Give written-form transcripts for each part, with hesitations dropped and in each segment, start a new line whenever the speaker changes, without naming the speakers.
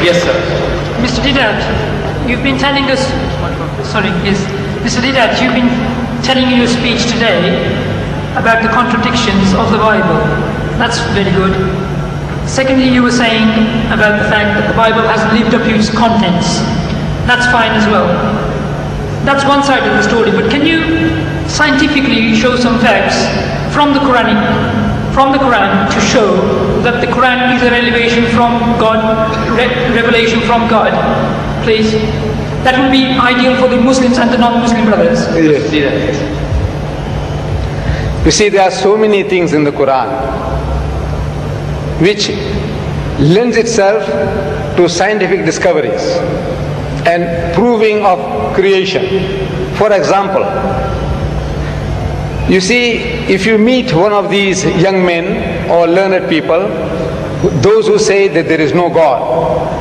Yes, sir.
Mr. Didat, you've been telling us, Mr. Didat, you've been telling in your speech today about the contradictions of the Bible. That's very good. Secondly, you were saying about the fact that the Bible hasn't lived up to its contents. That's fine as well. That's one side of the story, but can you scientifically show some facts from the Quran to show that the Quran is a revelation from God, please? That would be ideal for the Muslims and the non-Muslim brothers.
Yes. You see, there are so many things in the Quran which lends itself to scientific discoveries and proving of creation. For example, you see, if you meet one of these young men or learned people, those who say that there is no God,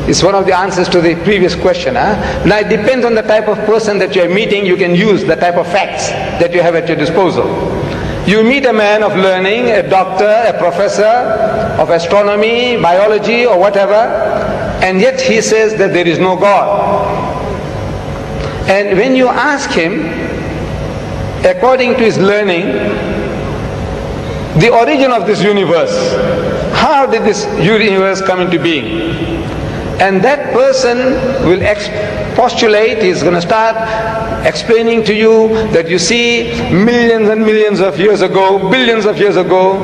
it's one of the answers to the previous question. Now it depends on the type of person that you are meeting. You can use the type of facts that you have at your disposal. You meet a man of learning, a doctor, a professor of astronomy, biology or whatever, and yet he says that there is no God. And when you ask him, according to his learning, the origin of this universe, how did this universe come into being? And that person will postulate, he's going to start explaining to you that you see, millions and millions of years ago, billions of years ago,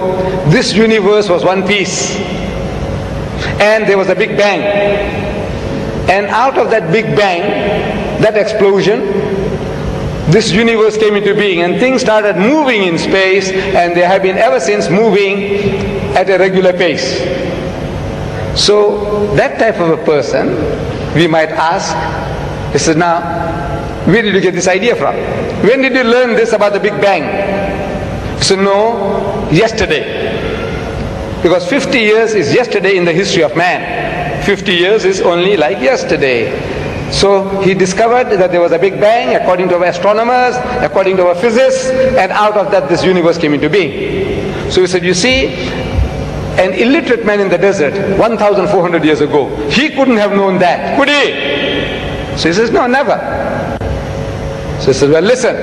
this universe was one piece. And there was a Big Bang. And out of that Big Bang, that explosion, this universe came into being and things started moving in space, and they have been ever since moving at a regular pace. So that type of a person, we might ask, he says, now, where did you get this idea from? When did you learn this about the Big Bang? So no, yesterday. Because 50 years is yesterday in the history of man. 50 years is only like yesterday. So he discovered that there was a Big Bang according to our astronomers, according to our physicists, and out of that this universe came into being. So he said, you see, an illiterate man in the desert 1,400 years ago, he couldn't have known that, could he? So he says, no, never. So he says, well, listen,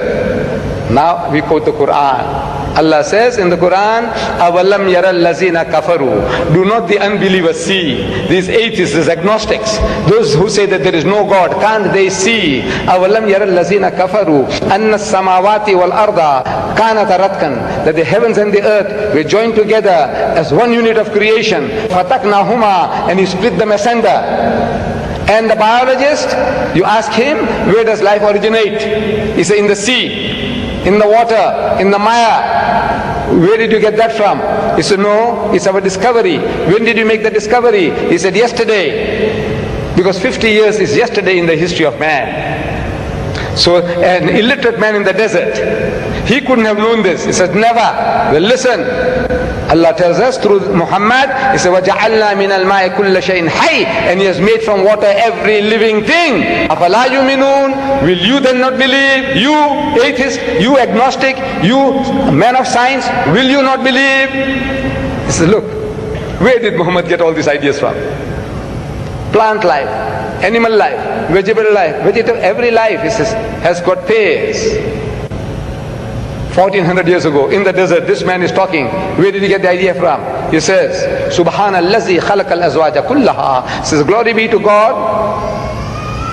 now we quote the Quran. Allah says in the Quran, أَوَلَمْ يَرَ الَّذِينَ كَفَرُوا. Do not the unbelievers see? These atheists, these agnostics, those who say that there is no God, can't they see? أَوَلَمْ يَرَ الَّذِينَ كَفَرُوا أَنَّ السَّمَاوَاتِ وَالْأَرْضَ كَانَتَ رَتْقًا. That the heavens and the earth were joined together as one unit of creation. فَتَقْنَاهُمَا. And he split them asunder. And the biologist, you ask him, where does life originate? He says, in the sea, in the water, in the mire. Where did you get that from? He said, no, it's our discovery. When did you make the discovery? He said, yesterday. Because 50 years is yesterday in the history of man. So an illiterate man in the desert, he couldn't have known this. He said, never. Well, listen. Allah tells us through Muhammad, he said, وَجَعَلْنَا مِنَ الْمَاءِ كُلَّ شَيْءٍ حَيٍّ. And he has made from water every living thing. أَفَلَا يُؤْمِنُونَ. Will you then not believe? You atheist, you agnostic, you man of science, will you not believe? He said, look, where did Muhammad get all these ideas from? Plant life, animal life, vegetable life, every life, he says, has got pairs. 1400 years ago, in the desert, this man is talking. Where did he get the idea from? He says, Subhanallazi khalaqal azwaja kullaha. Says, glory be to God,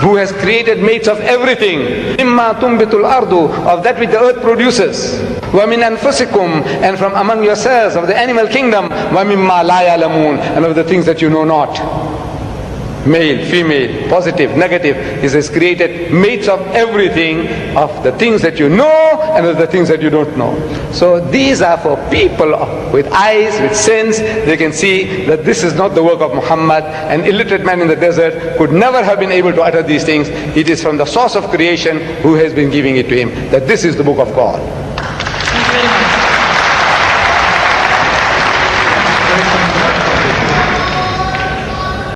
who has created mates of everything. Mimma tumbitul ardu, of that which the earth produces. Wa min anfusikum, and from among yourselves, of the animal kingdom. Wa mimma la ya'lamun, and of the things that you know not. Male, female, positive, negative. He says, created mates of everything, of the things that you know and of the things that you don't know. So these are for people with eyes, with sense. They can see that this is not the work of Muhammad. An illiterate man in the desert could never have been able to utter these things. It is from the source of creation who has been giving it to him, that this is the book of God.